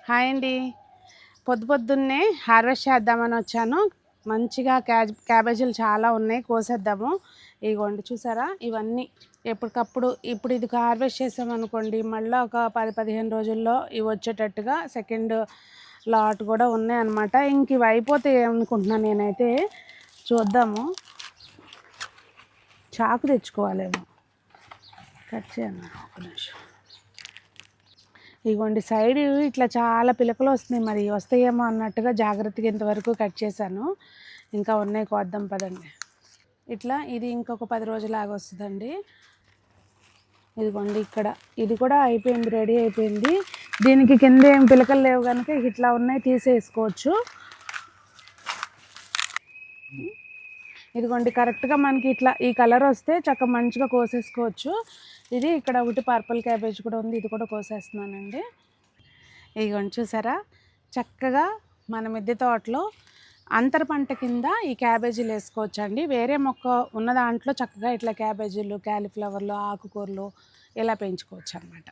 Hi అండి. పొద్దున్నే harvest చేద్దామని వచ్చాను. మంచిగా క్యాబేజీలు చాలా ఉన్నాయి, కోసేద్దాము. ఇగోండి చూసారా, ఇవన్నీ ఎప్పటికప్పుడు ఇప్పుడు ఇది హార్వెస్ట్ చేసామనుకోండి, మళ్ళీ ఒక 10-15 రోజుల్లో ఇవి వచ్చేటట్టుగా సెకండ్ లాట్ కూడా ఉన్నాయన్నమాట. ఇంక ఇవి అయిపోతే ఏమనుకుంటున్నాను నేనైతే, చూద్దాము. చాకు తెచ్చుకోవాలేమో, కట్ చేయను ఒక నిమిషం. ఇగోండి సైడ్ ఇట్లా చాలా పిలకలు వస్తున్నాయి, మరి వస్తాయేమో అన్నట్టుగా జాగ్రత్తగా ఇంతవరకు కట్ చేశాను. ఇంకా ఉన్నాయి, కోద్దాం పదండి. ఇట్లా ఇది ఇంకొక 10 రోజులు ఆగి వస్తుందండి. ఇదిగోండి ఇక్కడ ఇది కూడా అయిపోయింది, రెడీ అయిపోయింది. దీనికి కింద ఏం పిలకలు లేవు కనుక ఇట్లా ఉన్నాయి, తీసేసుకోవచ్చు. ఇదిగోండి కరెక్ట్గా మనకి ఇట్లా ఈ కలర్ వస్తే చక్కగా మంచిగా కోసేసుకోవచ్చు. ఇది ఇక్కడ ఒకటి పర్పుల్ క్యాబేజ్ కూడా ఉంది, ఇది కూడా కోసేస్తున్నానండి. ఇదిగోండి చూసారా, చక్కగా మన మిద్దె తోటలో అంతర పంట కింద ఈ క్యాబేజీలు వేసుకోవచ్చు అండి. వేరే మొక్క ఉన్న దాంట్లో చక్కగా ఇట్లా క్యాబేజీలు, క్యాలీఫ్లవర్లు, ఆకుకూరలు ఇలా పెంచుకోవచ్చు అన్నమాట.